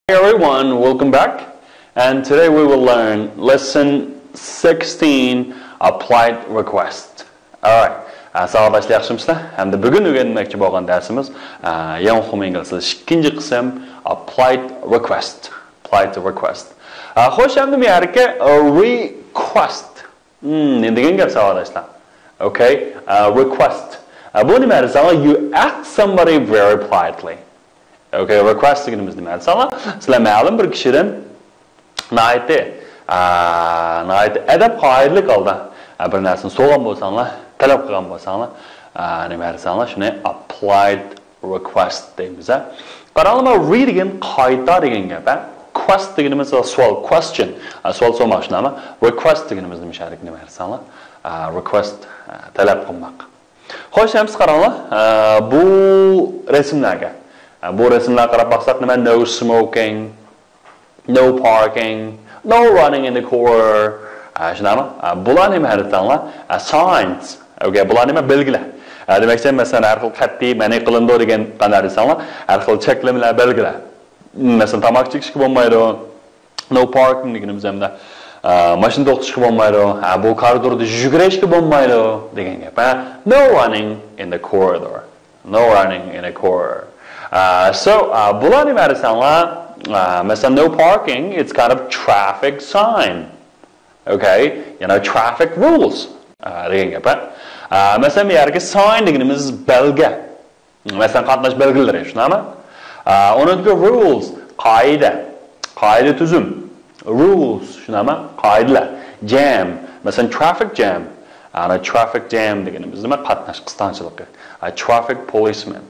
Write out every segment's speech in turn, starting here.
Hey everyone, welcome back. And today we will learn lesson 16, applied request. Alright, sağ başlayalım. Hem de bugün öğrenmekçi olan dersimiz yeni okum İngiliz ikinci kısım applied request. Applied request. Hoş hem de bir hareket request. Ne degan gap arkadaşlar? Okay, request. Bu ne demek? You ask somebody very politely. Okay, request deganimiz nima? Masalan, sizlar ma'lum bir kishidan adab qoidalik holda bir narsani so'ragan bo'lsanglar, talab qilgan bo'lsanglar, nima deysanglar? Shuni applied request deymiz. Qaranglar, read degan qayta degan gap. Quest deganimiz savol, question. Savol so'ramoq shunami? Request deganimiz nima deysanglar? Request talab qilmoq. Xo'sh, ham siz qaranglar, bu rasmlarga bu resimlar qarab baqsak nima? No smoking, no parking, no running in the corridor. Shunami? Bular nima deysanglar? Signs. Okay, bular nima? Belgilar. Demakki, masalan, har xil qat'iy ma'ni qilindi degan qanday deysanglar? Har xil cheklamalar, belgilar. Masalan, tamoq chekishga bo'lmaydi. No parking deganimiz hamda mashina to'xtatishga bo'lmaydi. Bu koridorda yugurishga bo'lmaydi degan gap. No running in the corridor. No running in the corridor. Bular nima deysanglar? Masalan, no parking, it's kind of traffic sign. Okay, you know, traffic rules. Degan gap. Masalan, bu yerga sign deganimiz belgi. Masalan, qatnash belgilari, shunami? Uningga rules, qoida tuzum. Rules, shunami? Qoidalar. Jam, masalan, traffic jam. Traffic jam deganimiz nima? Qatnash qisqanchiligi. Traffic policeman.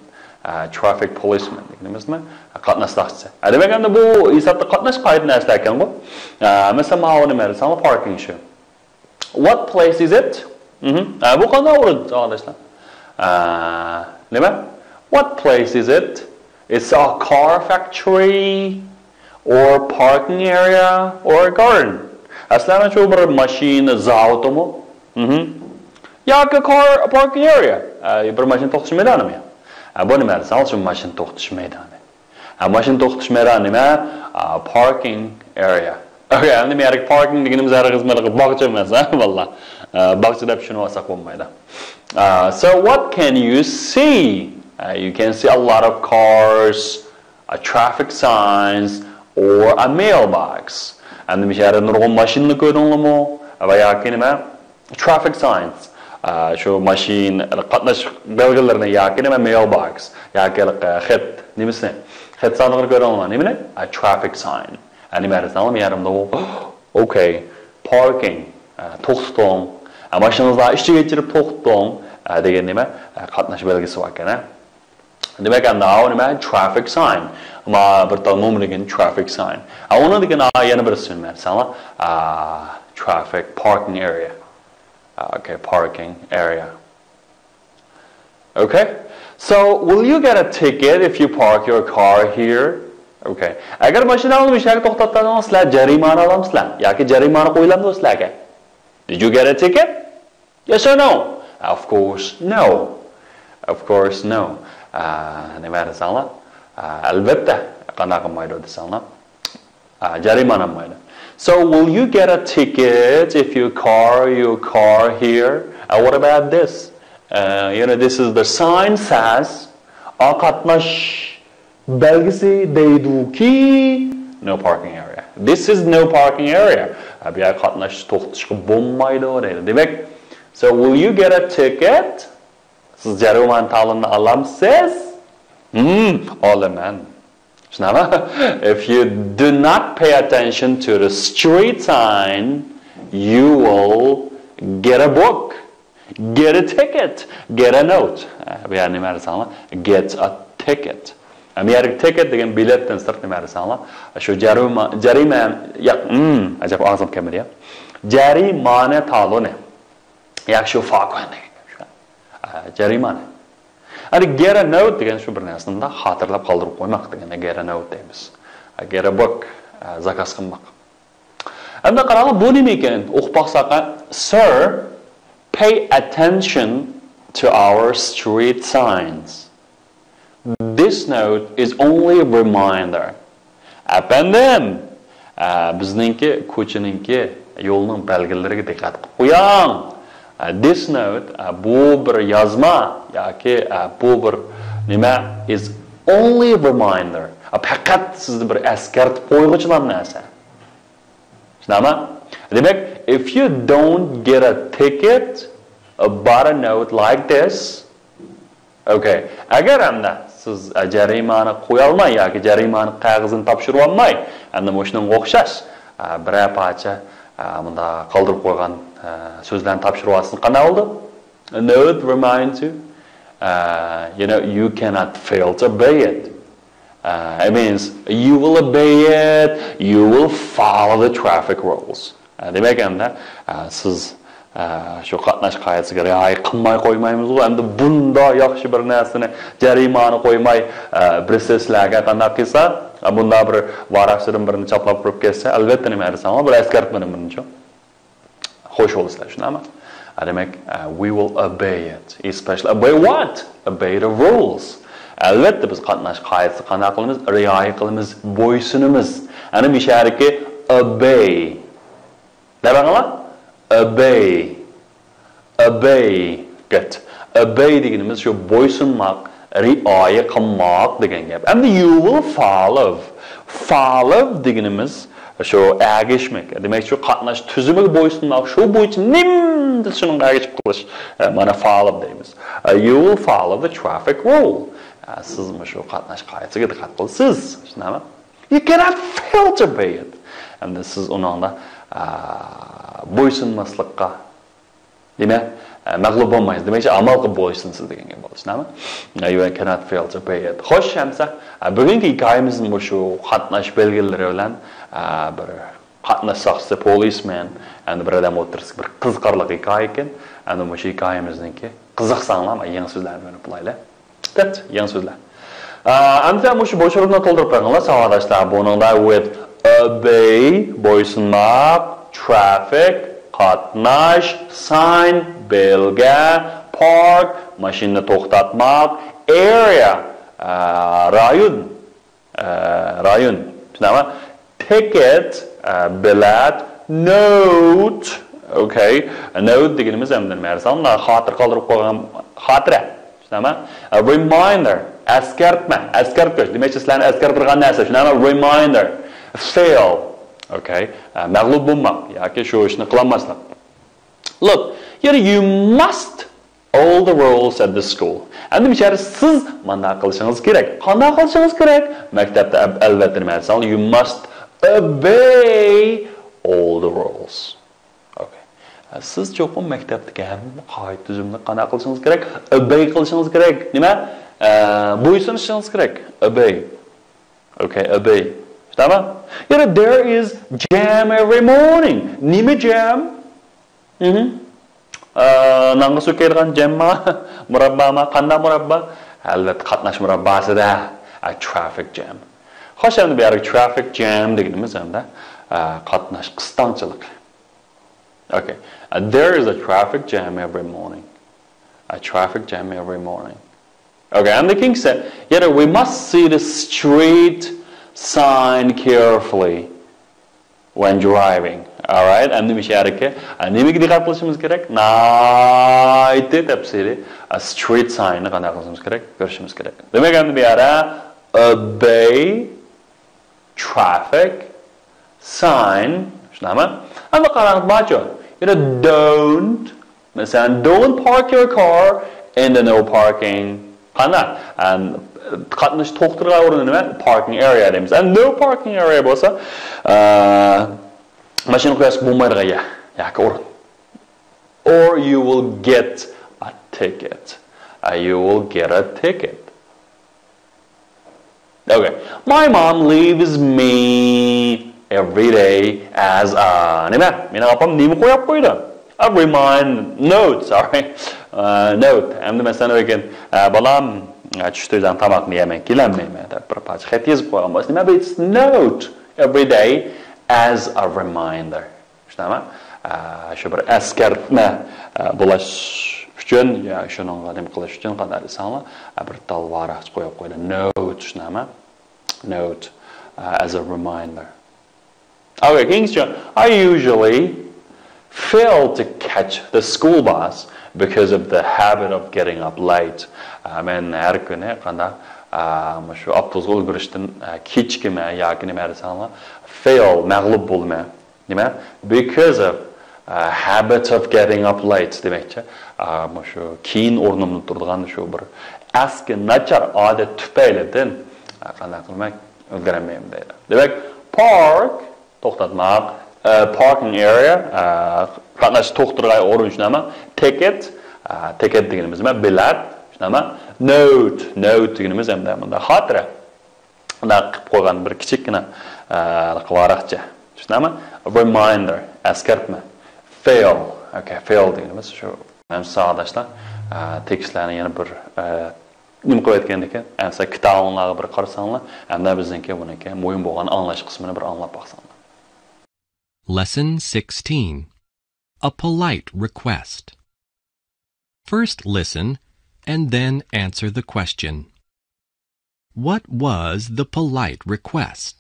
Traffic policeman deganimizmi? Qatnashchilar. Demak, bu hisobda qatnash qoida narsalar ekan bu. Masalan, mana nima desam, parking shu. What place is it? Bu qanday o'rin, arkadaşlar? Nima? What place is it? It's a car factory or parking area or a garden. Aslında şu bir mashina zavodimi? Yoki parking area. Bir mashina to'xtash maydonimi? Bu nima desam, shu mashina to'xtash maydoni. Mashina to'xtash maydoni nima? Parking area. Okay, endi men parking deganimiz xizmatga bog'cha emas, vallah. Bog'cha deb shuni olsak bo'lmaydi. So what can you see? You can see a lot of cars, traffic signs, or a mailbox. Endi men yerda nurg'un mashina ko'rdingmi? Va yoki nima? Traffic signs. Şu mashina qatnash belgilarini yoki nima mailbox yoki xat nimasi xat sanog'ini ko'raman nima a traffic sign nima deysam yarimda okay parking to'xtating mashinani ishga kechirib to'xtating degan nima qatnash belgisi bor ekan demak endi nima traffic sign ma bir tal nomlagan traffic sign uni degan yana bir ismi masalan traffic parking area. Okay, parking area. Okay, so will you get a ticket if you park your car here? Okay. Agar mashinani bir yerga to'xtatsangiz, sizlar jarimani olamsizlar yoki jarimani qo'yiladi sizlarga. Did you get a ticket? Yes or no? Of course, no. Of course, no. Nima desanglar? Albatta, qanaqa qilmaydi desanglar? Jarimani olmaydi. So will you get a ticket if you car your car here? What about this? You know, this is the sign says qatnash belgisi deyduki no parking area. This is no parking area. Bu yer qatnash to'xtatishga bo'lmaydi deydi. Demak, so will you get a ticket? Siz jarimani ta'limni olamsiz? Olaman. If you do not pay attention to the street sign, you will get a book, get a ticket, get a note. Get a ticket. Ticket degan biletdan sirt nima deysanglar? Shu jarima ajab og'zim kamida. Jarimani taloni. Yaxshi farq degan. Jarimani. Get a note degan shu bir narsani xotirlab qoldirib qo'ymoq deganda get a note deymiz. Get a book zakaz qilmoq. Endi qarang, bu nima ekan? O'qib baqsak, sir, pay attention to our street signs. This note is only a reminder Efendim, bizningki ko'chininki yo'lning belgilariga diqqat qilib qo'ying. This note, bu bir yozma yoki bu bir nima is only a reminder. Faqat sizni bir eskartib qo'yg'ichilar narsa. Tushunami? Demak, if you don't get a ticket about a note like this, okay, agar hamda siz jarimani qo'ya olmay yoki jarimani qog'ozini topshirib olmay, endi o'shunga o'xshash biror parcha bunda qoldirib qo'ygan so'zlarni topshirib olasiz. Qanday bo'ldi? A note reminds you, you cannot fail to obey it. It means you will obey it, you will follow the traffic rules. Demek endi siz shu qatnash qoidasiga rioya qilmay qo'ymaymiz. Endi bunda yaxshi bir narsani jarimani qo'ymay processlarga qanday qilsa, bunda bir varaqchidan birini chaplab turib kelsa, albatta nima desam, bir eskartmani birinchi. Xo'sh bo'lasizlar, shunami? Demak, we will obey it. Especially obey what? Obey the rules. Albatta biz qatnash qoidasi qanday qilamiz? Rioya qilamiz, bo'ysunimiz. Ana mishariki obey. Nima? Obey. Obey. Good. Obey deganimiz shu bo'ysunmoq, rioya qilmoq degan gap. Endi you will follow. Follow deganimiz shu agishmak. Demak, shu qatnash tuzumiga bo'ysunmoq, shu bo'yicha nimda shuni agishib qilish. Mana follow deymiz. You will follow the traffic rule. Siz shu qatnash qoidasiga diqqat qilasiz. Tushunami? You cannot fail to obey it. Endi siz uningda bo'ysunmaslikqa demak mag'lub bo'lmaysiz. Demakchi amal qilib bo'ysunsiz degan gap bo'ladi. Tushunami? You cannot fail to obey it. Xo'sh, hamsa bugungi hikoyamizning shu qatnash belgilari bilan bir qatnash soqchisi policeman endi bir odam o'tirsa bir qiziqarli hikoya ekan. Endi shu hikoyamizningki qiziqsanglar yangi so'zlarni o'rganib olaylik. Ket, yangi so'zlar. Endi shu bo'shliqni to'ldirib qo'yinglar savodashlar. Buningda with obey, bo'ysunmoq, traffic, qatnash, sign, belga, park, mashina to'xtatmoq, area, rayon, tushunami? Ticket, bilet, note, okay, note deganimiz hamda nima desam, xotir qoldirib qo'ygan xotira, tushunami? Reminder, eskartma, eskartgach, demak sizlarni eskartirgan narsa, tushunami? Reminder, fail, okay, mag'lub bo'lmoq yoki shu ishni qilolmaslik. Look, you must all the rules at the school. Endi bichara siz mana qilishingiz kerak. Qanday qilishingiz kerak? Maktabda albatta nima desam, you must obey all the rules. Okay. Siz cho'qim maktabdagi hamma qoida tuzumni qanday qilishingiz kerak? Obey qilishingiz kerak. Nima? Bo'ysunishingiz kerak. Obey. Okay, obey. Tamam? There is jam every morning. Nima jam? Nanga so'kaydigan jamma, murabbama, qanday murabba? Albatta qatnash murabbasida, traffic jam. Xo'sh, endi bu yerga traffic jam deganimiz hamda qatnash qistonchilik. Okay. There is a traffic jam every morning. A traffic jam every morning. Okay, and the king said, we must see the street sign carefully when driving. All right, and the misharike nimaga diqqat qilishimiz kerak? Nayte tafsiri a street sign ni qanday qilishimiz kerak? Ko'rishimiz kerak. Demak, endi bu yerda obey traffic sign, shunami? Endi qarang, macho. Don't, masalan, don't park your car in the no parking. Qanday? And qatnash to'xtirgan o'rinni nima? Parking area deymiz. And no parking area bo'lsa, mashina qo'yasiz bo'lmaydigan yoki o'rin. Or you will get a ticket. You will get a ticket. Okay. My mom leaves me every day as a nima? Meni opam nima qo'yib qo'ydi? A note, sorry. Note. Endi masalan ekan, balam tushdan tomoqni yemay kelanmayman deb bir parcha xat yozib qo'ygan bo'lsa, nima bu? It's note every day as a reminder. Tushunami? Shu bir eskartma bo'lish uchun yo shuningga nima qilish uchun qanday desanglar, bir tal varaq qo'yib qo'ydi. Note, tushunami? Note. as a reminder. Okay, Kingston, I usually fail to catch the school bus because of the habit of getting up late. Men her güne qanda şu avtobusga ulgurishdan kechikma yoki nima desanglar fail mag'lub bo'lma. Nima? Because of habit of getting up late demakchi. Shu keyin o'rnimni turadigan shu bir eski nachar odat tufaylidan qanday qilmak o'zgarmayman deydi. Demak, park to'xtatmoq, parking area qatnash to'xtirgan o'rin shunami? Ticket deganimiz nima? Bilet shunami? Note deganimiz hamda bunda xotira. Bunda qilib qo'ygan bir kichikgina qilvaraqcha. Shunami? Reminder, eskartma. Fail. Okay, fail deganimiz shu ham sodashlar tekstlarni yana bir nima qo'yayotgan ekan, amsa kitoblarga bir qarasanglar, hamda bizniki buniki muhim bo'lgan anglash qismini bir anglab baqsanglar. Lesson 16. A polite request. First listen and then answer the question. What was the polite request?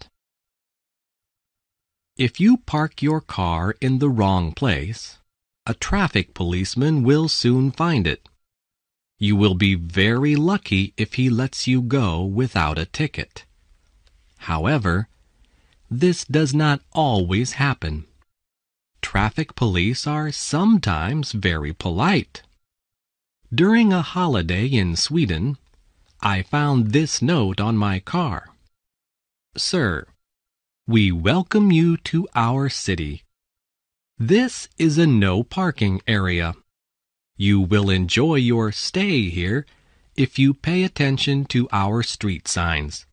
If you park your car in the wrong place, a traffic policeman will soon find it. You will be very lucky if he lets you go without a ticket. However, this does not always happen. Traffic police are sometimes very polite. During a holiday in Sweden, I found this note on my car. Sir, we welcome you to our city. This is a no parking area. You will enjoy your stay here if you pay attention to our street signs.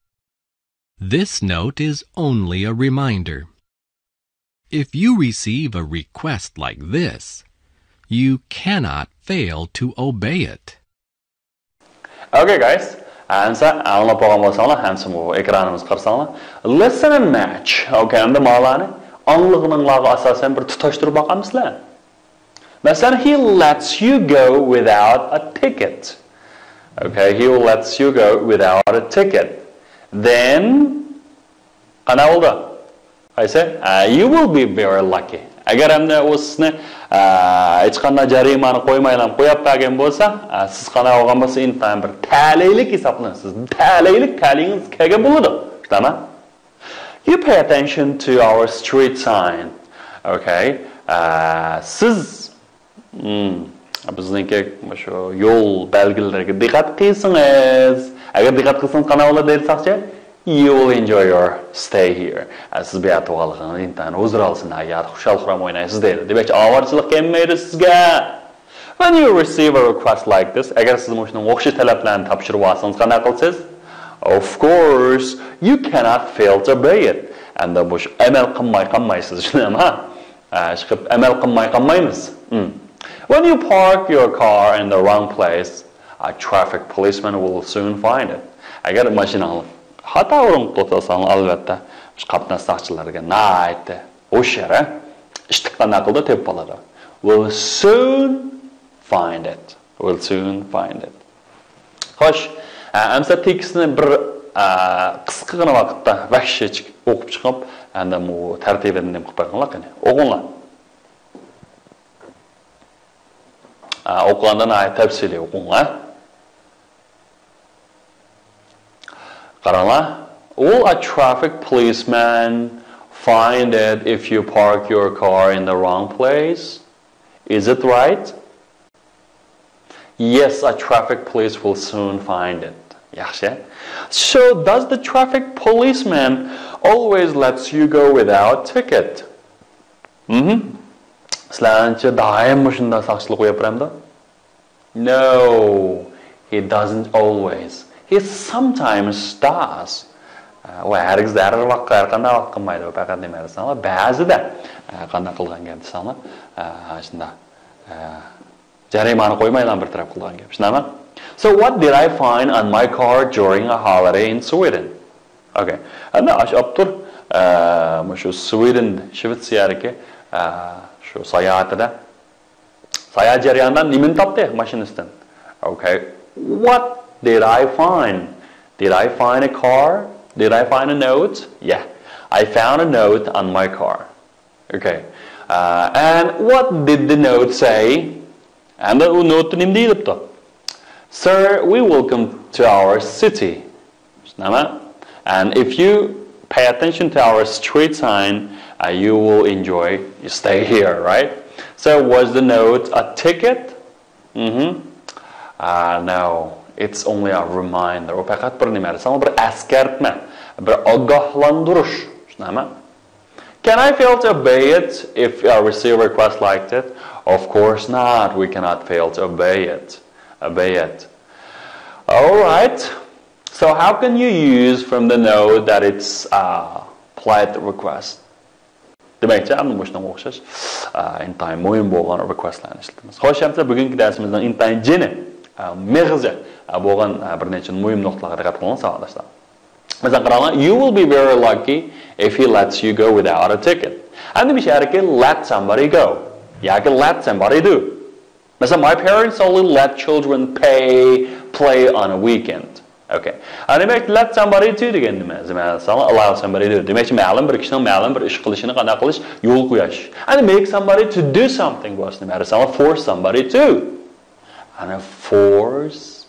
This note is only a reminder. If you receive a request like this, you cannot fail to obey it. Okay, guys. Answer. Alna programmasanglar, hamsa bu ekranimiz qarasanglar. Listen and match. Okay, endi ma'lani anglığınlarga asasen bir tutashtirib baqamizlar. Masalan, he lets you go without a ticket. Okay, he lets you go without a ticket. Then, qana bo'ldi? I say, you will be very lucky. Agar hamda o'sini hech qanday jarimani qo'ymayman, qo'yib bergan bo'lsa, siz qana olgan bo'lsa, intan bir talaylik hisoblanasiz. Talingiz kelgan bo'ladi. Tamam? You pay attention to our street sign. Okay? Siz bizniki shu yo'l belgilariga diqqat qilsangiz, agar diqqat qilsangiz qana bo'ladi deysakchi, you will enjoy your stay here. Siz bu yerda qolganingiz intan o'zir olsin, agar xushal-xuram o'ynaysiz deydi. Demakchi, ovarchilik kelmaydi sizga. When you receive a request like this, agar siz shunday o'xshash talablarni topshirib olsangiz, qana qilasiz? Of course, you cannot fail to obey it. And bu amal qilmaysiz, shunami? Chiqib amal qilmaymiz. When you park your car in the wrong place, a traffic policeman will soon find it. Agar mashinani xato o'rin qo'ysangiz, albatta, qatnash soqchilariga aytdi. O'sha yere ishtiqqan aqlda tepib oladi. Will soon find it. Will soon find it. Xo'sh, amsa tekstni bir qisqagina vaqtda vahshiy o'qib chiqib, endi bu tartibini nima qilib qo'yinglar qani. O'qinglar. O'qigandan tafsili o'qinglar. Qaranglar. Will a traffic policeman find it if you park your car in the wrong place? Is it right? Yes, a traffic police will soon find it. Yaxshi. So, does the traffic policeman always lets you go without ticket? Sizlarcha doim shunda soqchilik qo'yib beramda? No, he doesn't always. He sometimes does. Va hargiz darrov vaqtlar qanday vaqt qilmaydi, faqat nima desanglar, ba'zida qanday qilgan gap desanglar, shunda jarimani qo'ymaydan bir taraf qilgan gap. Shunami? So what did I find on my car during a holiday in Sweden? Okay. Ana ashobtur shu Sweden, Shvetsiyadagi shu sayohatida sayohat jarayonidan nimani topdi mashinistdan? Okay. What did I find? Did I find a car Did I find a note? Yeah, I found a note on my car. Okay. And what did the note say? And the note nima deyilibdi? Sir, we welcome to our city. And if you pay attention to our street sign, you will enjoy you stay here, right? So was the note a ticket? No, it's only a reminder. O faqat bir nima, bir eskartma, bir ogohlantirush. Can I fail to obey it if I receive a request like that? Of course not. We cannot fail to obey it. All right. So how can you use from the note that it's a polite request? Demek ki, boşuna o'xshash intayin muhim bo'lgan requestlarni ishlatamiz. Xo'sh, hamda bugungi darsimizdan intayin jini, mig'zi bo'lgan bir necha muhim nuqtalarga diqqat qiling, savollar. Mesela qaranglar, you will be very lucky if he lets you go without a ticket. Endi bir şey let somebody go. Yoki let somebody do. Mesela my parents only let children play on a weekend. Okay. And demek let somebody do degan nima? Mesela allow somebody to do. Demek ki ma'lum bir kishining ma'lum bir ish qilishini qanday qilish yo'l qo'yish. And make somebody to do something was nima? Mesela force somebody to. And force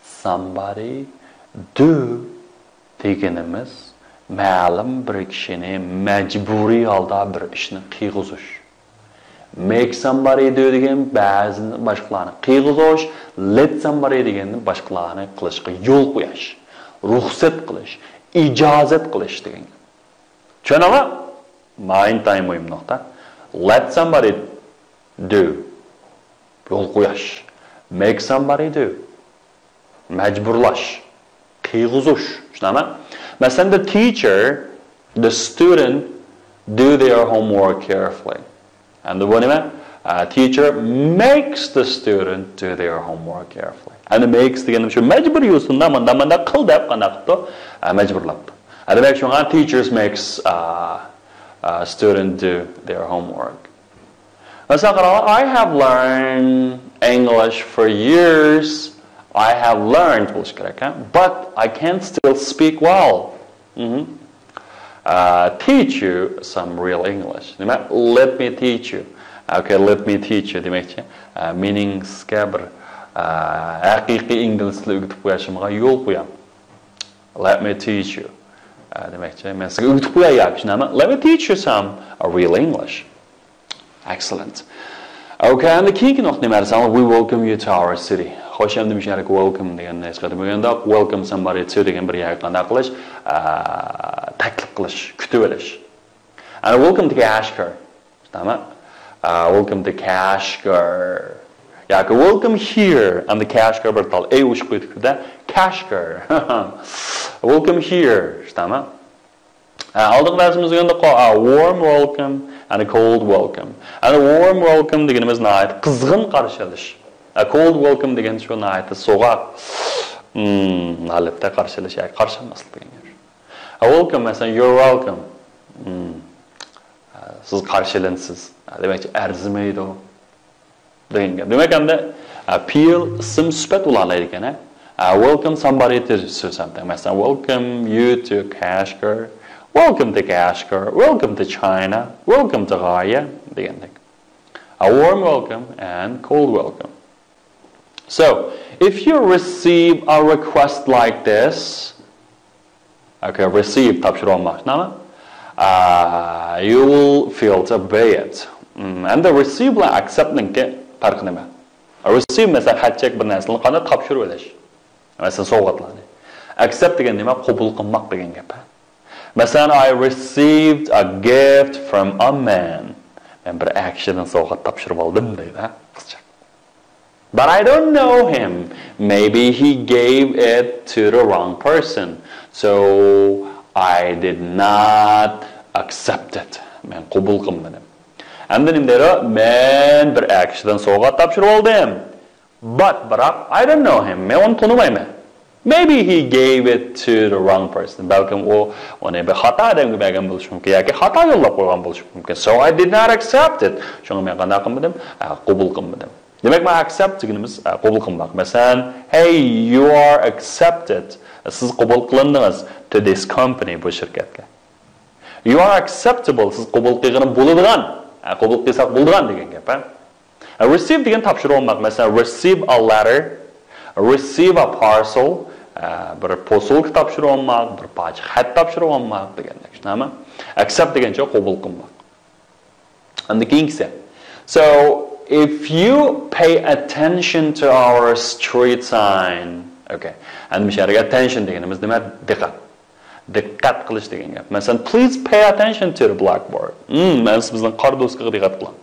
somebody do deganimiz ma'lum bir kishini majburiy holda bir ishni qilg'izish. Make somebody do degan ba'zini boshqalarni qilg'izish, let somebody deganni boshqalarni qilishga yo'l qo'yish, ruxsat qilish, ijozat qilish degan. Tushunarmi? Main time muhim nuqta. Let somebody do. Yo'l qo'yish. Make somebody do. Majburlash. Qilg'izish. Tushunarmi? Masalan, the teacher, the student do their homework carefully. And the one teacher makes the student do their homework carefully. And makes deganim shu majbur yusunda manda qil deb qanaqto majburlabdi. Demak shunga teachers makes student do their homework. Masalan, I have learned English for years. I have learned but I can still speak well. Teach you some real English. Let me teach you. Okay, let me teach you. Meaning skabr. Haqiqiy inglizcha o'rgatib qo'yishimga yo'l qo'yam. Let me teach you. Men sizga o'rgatib qo'yayapman. Let me teach you some real English. Excellent. Okay, and the keying nuqta nima? We welcome you to our city. Xo'sh, endi bu yerga welcome deganni eslatib qo'yganda, welcome somebody to degan bir yaqinda qilish, taklif qilish, kutib olish. And welcome to Kashgar. Tamam? Welcome to Kashgar. Yoki welcome here and the Kashgar bir tal ush qo'yibdi-da, Kashgar. Welcome here. Tamam? Oldingi darsimizda a warm welcome and a cold welcome. And a warm welcome deganimiz nayt qizg'in qarshi olish. A cold welcome degan shu nayt so'g'aq holatda qarshi olish, yoki qarshi olmaslik degan. A welcome masalan you're welcome. Siz qarshilansiz. Demak, arzimaydi degan. Demak, endi appeal ism sifat ulanadi ekan. Welcome somebody to something. Masalan, welcome you to Kashgar. Welcome to Kashgar. Welcome to China. Welcome to Gaya degandek. A warm welcome and cold welcome. So, if you receive a request like this, okay, receive topshirolmoq, you will feel to obey it. And the receive bilan accepting farqi nima? Receive masalan xat chek bir narsani qanday topshirib olish. Masalan, sovg'atlarni. Accept degan nima? Qabul qilmoq degan gap. Masalan, I received a gift from a man. Men bir akshidan sovg'at topshirib oldim deydi, qizcha. But I don't know him. Maybe he gave it to the wrong person. So I did not accept it. Men qabul qilmadim. Endi nima deydi? Men bir akshidan sovg'at topshirib oldim. But I don't know him. Men uni tanimayman. Maybe he gave it to the wrong person. Balkim uni bir xato odamga bergan bo'lishi mumkin yoki xato yo'llab qo'ygan bo'lishi mumkin. So I did not accept it. Shunga men qanday qilmadim? Qabul qilmadim. Demek mi accept deganimiz qabul qilmoq. Masalan, hey, you are accepted. Siz qabul qilindingiz to this company, bu shirkatga. You are acceptable. Siz qabul qilgan bo'ladigan, qabul qilsak bo'ladigan degan gap. Receive degan topshiriq olmoq. Masalan, receive a letter, receive a parcel, bir posilka topshiriq olmoq, bir parcha xat topshiriq olmoq degandek. Tushunami? Accept degancha qabul qilmoq. And the king said, so if you pay attention to our street sign, okay, and we shall attention deganimiz nima? Diqqat qilish degan gap. Masalan, please pay attention to the blackboard. Men sizning qardo'skiga diqqat qiling.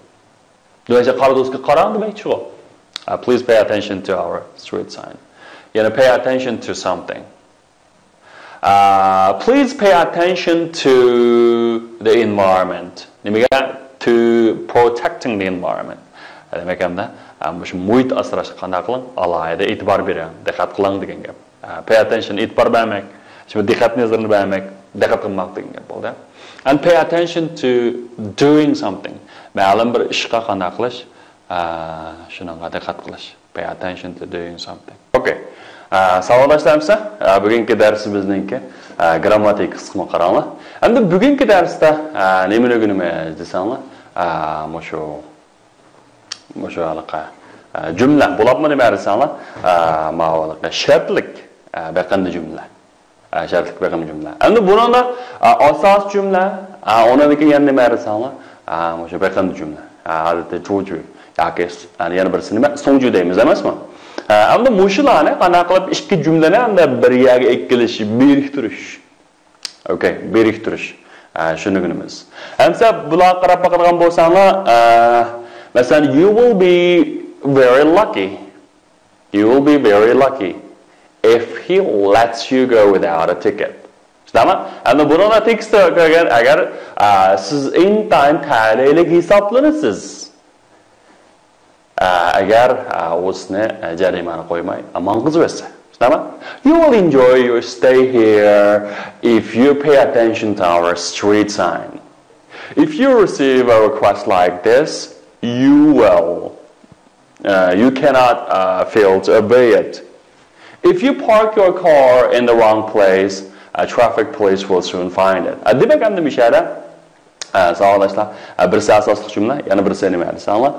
Do'ycha qardo'skiga qarang demakchi u. Please pay attention to our street sign. Yana pay attention to something. Please pay attention to the environment. Nimaga? To protecting the environment. Demek hamda bu muhit asrashga qanday qiling? Alohida e'tibor bering, diqqat qiling degan gap. Pay attention, e'tibor bermak, şimdi diqqat nazarini bermak, diqqat qilmoq degan gap bo'ldi. And pay attention to doing something. Ma'lum bir ishga qanday qilish, shunga diqqat qilish. Pay attention to doing something. Okay. Savolashlarimiz bugungi darsimizningki grammatik qismini qaranglar. Endi bugungi darsda nima o'rganamiz desanglar, Mushu alaqa jumla bo'libmi deb aytsanglar, ma'lumotlar shartlik beqanday jumla. Shartlik beqanday jumla. Endi buningda asos jumla, undan keyin yana nima aytsanglar, mushu beqanday jumla. Odatda jo'ju yoki yana birisi nima? So'ngju deymiz emasmi? Endi mushularni qanday qilib ikki jumlani endi bir yerga ekkilish, biriktirish. Okay, biriktirish. Shuni o'rganamiz. Endi bular qarab baqadigan bo'lsanglar, masalan, you will be very lucky. You will be very lucky if he lets you go without a ticket. Tushunami? Endi buni tekstda ko'rgan agar siz intayin tayinlik hisoblanasiz. Agar o'sni jarimani qo'ymay aman qizversa. Tushunami? You will enjoy your stay here if you pay attention to our street sign. If you receive a request like this, you will. You cannot fail to obey it. If you park your car in the wrong place, a traffic police will soon find it. Demek endi mishada savolashlar birisi asosli jumla, yana birisi nima desanglar,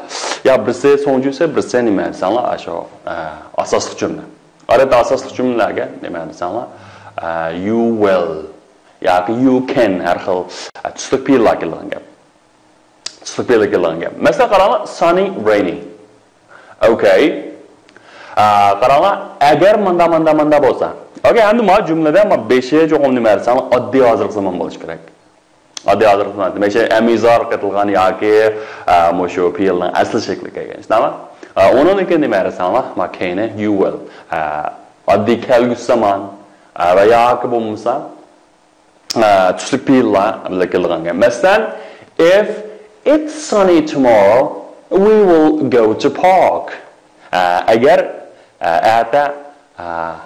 ya birisi so'nggi esa birisi nima desanglar, shu asosli jumla. Odatda asosli jumlaga nima desanglar, you will yoki you can har xil tusliq fe'llar kelgan. Mesela qaranglar, sunny, rainy. Okay. Qaranglar, agar manda bo'lsa. Okay, endi mana jumlada mana 5 cho'qim nima desam, oddiy hozirgi zamon bo'lishi kerak. Oddiy hozirgi zamon. Demak, amizor qitilgan yoki mushu fe'lning asl shakli kelgan. Tushunami? Undan keyin nima desanglar, mana keyini you will. Oddiy kelgusi zamon va yoki bo'lmasa tusliq fe'llar bilan kelgan. Masalan, if it's sunny tomorrow, we will go to park. Agar erta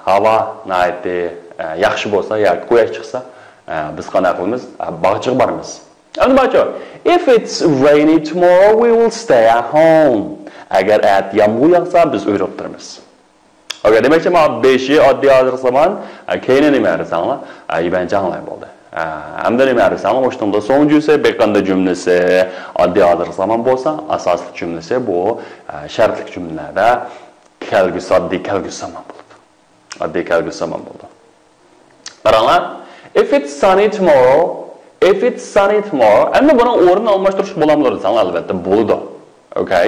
havo nihoyatda yaxshi bo'lsa yoki quyosh chiqsa, biz qanday qilamiz? Bog'chaga boramiz. Endi bog'cha. If it's rainy tomorrow, we will stay at home. Agar erta yomg'ir yog'sa, biz uyda o'tiramiz. Okay, demakchi mana 5 oddiy hozir zaman keyin nima desanglar, ibancha anglay bo'ldi. Hamda nima desanglar, o'shunda so'ngjusi beqanday jumlasi oddiy hozir zaman bo'lsa, asosli jumlasi bu shartlik jumlalarda kelgusi oddiy kelgusi zaman bo'ldi. Oddiy kelgusi zaman bo'ldi. Qaranglar, if it's sunny tomorrow, endi buni o'rin almashtirish bo'lamdi desanglar, albatta bo'ldi. Okay?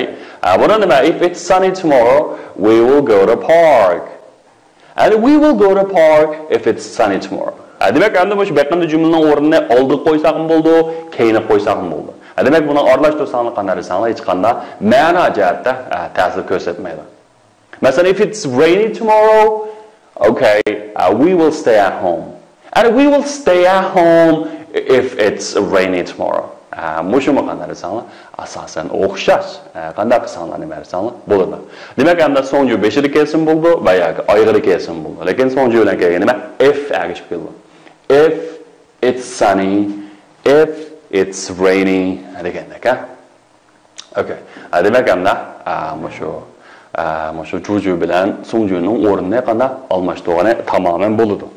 Buni nima? If it's sunny tomorrow, we will go to park. And we will go to park if it's sunny tomorrow. Demek endi bu beqanday jumlaning o'rnini oldi qo'ysaqim bo'ldi, keyini qo'ysaqim bo'ldi. Demek buni aralashtirsanglar qanday desanglar hech qanday ma'no jihatda ta'sir ko'rsatmaydi. Masalan, if it's rainy tomorrow, okay, we will stay at home. And we will stay at home if it's rainy tomorrow. Mushuma qanday desanglar, asosan o'xshash. Qanday qilsanglar nima desanglar bo'ladi. Demak, endi so'nggi 5 kelsin bo'ldi va yoki oyg'iri kelsin bo'ldi. Lekin so'nggi bilan kelgan nima? If agishib keldi. If it's sunny, if it's rainy degandek. Okay. Demak, endi mushu Şu juju bilen sungjuning o'rnini qanday almashtırgani tamamen boludu.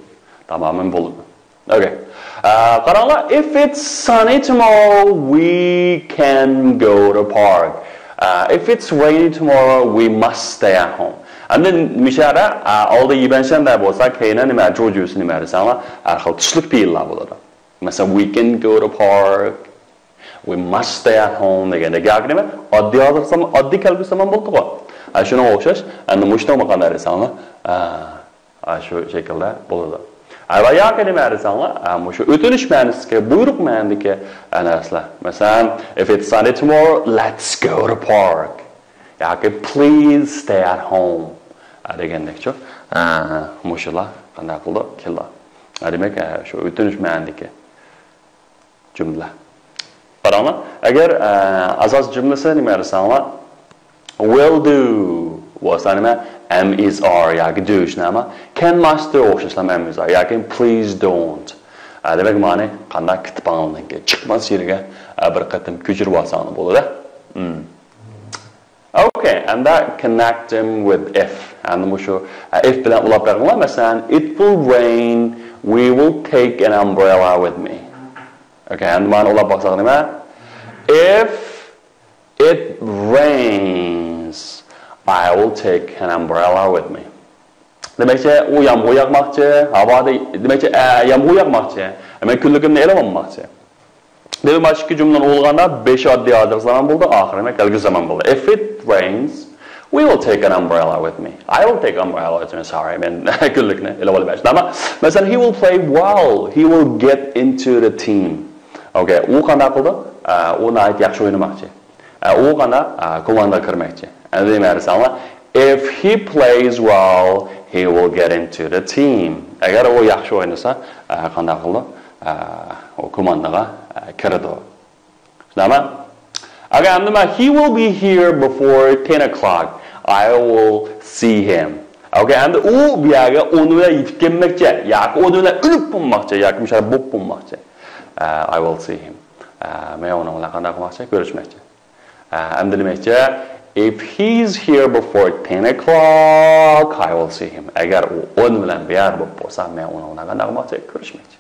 Tamamen boludu. Okay. Qaranglar, if it's sunny tomorrow, we can go to park. If it's rainy tomorrow, we must stay at home. Endi mishara oldi yibanshanda bo'lsa, keyin nima jujusini nima desanglar, har xil tushlik fe'llar bo'ladi. Masalan, we can go to park. We must stay at home deganda gap nima? Oddiy yozirsam, oddiy kelgusam bo'ldi-ku. Shuna o'xshash, endi mushtami qanday desanglar, shu shaklda bo'ladi. Va yoki nima desanglar, shu o'tinish ma'nosiga, buyruq ma'nosiga narsalar. Masalan, if it's sunny tomorrow, let's go to park. Yoki please stay at home degandek-chu. Mushular qanday qildi? Keldi. Demak, shu o'tinish ma'nosiga jumla. Qaranglar, agar asos jumlasi nima desanglar, will do bo'lsa nima? Am is are yoki do shnama? Can master o'xshashlar am is are yoki please don't. Demak, ma'ni qanday kitobingizga chiqmas yerga bir qatim ko'chirib olsangiz bo'ladi. Okay, and that connect them with if. And mushu if bilan ulab berganlar, masalan, it will rain, we will take an umbrella with me. Okay, and ma'ni ulab bo'lsa nima? If it rains, I will take an umbrella with me. Demakchi, u yomg'ir yog'moqchi, havoda demakchi yomg'ir yog'moqchi. Men kunligimni elab olmoqchi. Demak, mana shu jumlani o'lganda 5 oddiy hozir zaman bo'ldi, oxirida kelgusi zaman bo'ldi. If it rains, we will take an umbrella with me. I will take an umbrella with me. Sorry, men kunlikni elab olmayman. Masalan, he will play well. He will get into the team. Okay, u qanday qildi? U nayt yaxshi o'ynamoqchi. U qanday komanda kirmoqchi. And if he plays well, he will get into the team. Agar u yaxshi o'ynasa, qanday qildi? O komandaga kirdi. Shunami? Agar nima, he will be here before 10 o'clock. I will see him. Okay, and u bu yerga uni bilan yetib kelmoqchi, yoki uni bilan o'lib bo'lmoqchi, yoki o'sha bo'lib bo'lmoqchi. I will see him. Men uni bilan qanday qilmoqchi? Ko'rishmoqchi. And demakchi, if he's here before 10 o'clock, I will see him. Agar u uni bilan bir yer bo'lib bo'lsa, men uni bilan qanday qilmoqchi? Ko'rishmoqchi.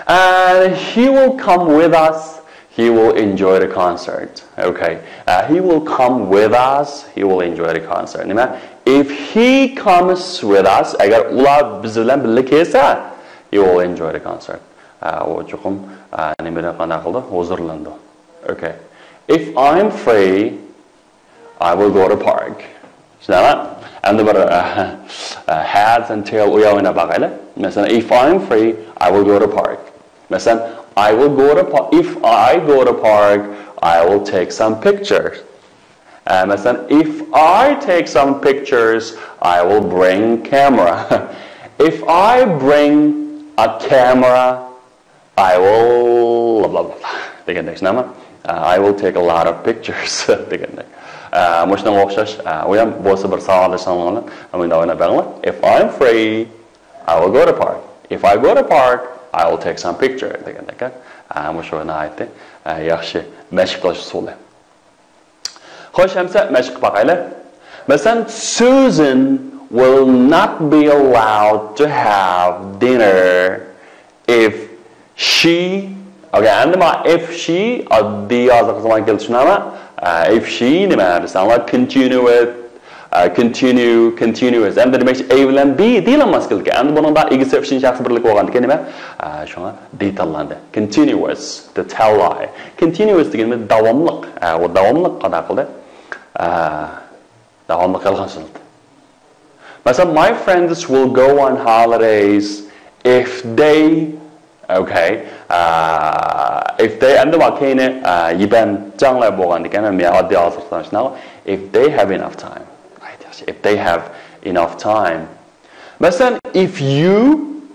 And he will come with us. He will enjoy the concert. Okay. He will come with us. He will enjoy the concert. Nima? If he comes with us, agar ular biz bilan birga kelsa, he will enjoy the concert. O chuqum nimadan qanday qildi? Huzurlandi. Okay. If I'm free, I will go to park. Shunami? Endi bir heads and tail uyog'ini baqayli. Masalan, if I'm free, I will go to park. Masalan, I will go to park. If I go to park, I will take some pictures. Masalan, if I take some pictures, I will bring camera. If I bring a camera, I will blah blah blah. Degandek shunami? I will take a lot of pictures. Degandek. Mushunga o'xshash, u ham bo'lsa bir savolashganlar, ammo o'yna banglar. If I'm free, I will go to park. If I go to park, I will take some pictures. Degandek. Mushuni aytdi. Yaxshi mashq qilish usuli. Xo'sh, hamsa mashq qilib Masalan, Susan will not be allowed to have dinner if she, okay, and if she, oddiy yoziq zaman kelishunami? If she, nima desanglar, continuous. Endi demak, A bilan B deyilmas keldi. Endi buningda egizifshin shaxs birlik bo'lgandan nima? Shunga detallandi. Continuous, to tell lie. Continuous degani davomliq. O davomliq qanday qildi? Davomli qilgan so'zdi. Masalan, my friends will go on holidays if they, okay, if they, endi vakine yiban janglar bo'lgandan men oddiy hozirlashnaga, if they have enough time. If they have enough time. Masalan, if you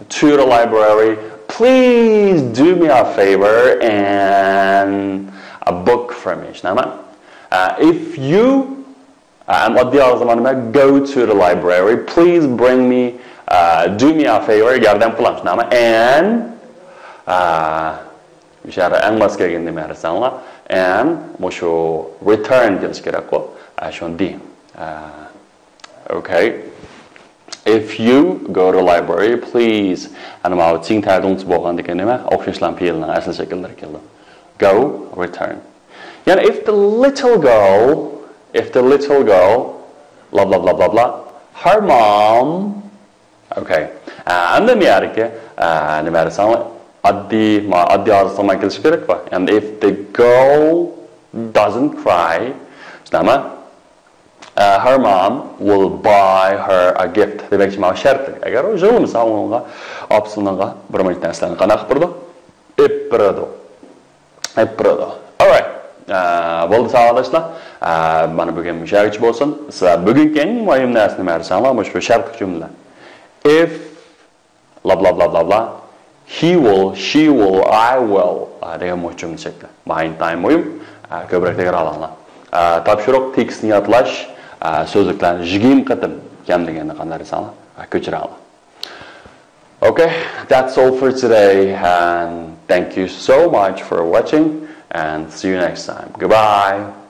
to the library, please do me a favor and a book for me. If you go to the library, please bring me, do me a favor, and and return Shondi. Okay. If you go to the library, please. And I'm seeing that don't spoke on the kinema. Oxygen peel as a second go, return. Yeah, if the little girl, blah blah blah blah blah, her mom, okay. And then and if the girl doesn't cry, her mom will buy her a gift. Demek ki ma şartı. Eğer o jılımsa onunla opsiyonga bir minut neslen qanak burdu. Epprodo. Alright. Bo'ldi sağolashlar. Mana bugun müşahiç bolsun. Siz bugungi eng muhim narsani marsanlar shu shartli jumla. If blah blah blah blah blah, he will, she will, I will degan muhim şekli. Main time muhim. Ko'proq tekrarlanlar. Topshiriq tekstni yodlash, so'zliklarni 20 qatim kam deganda qanday sanlar ko'chiramiz. Okay, that's all for today, and thank you so much for watching, and see you next time. Goodbye.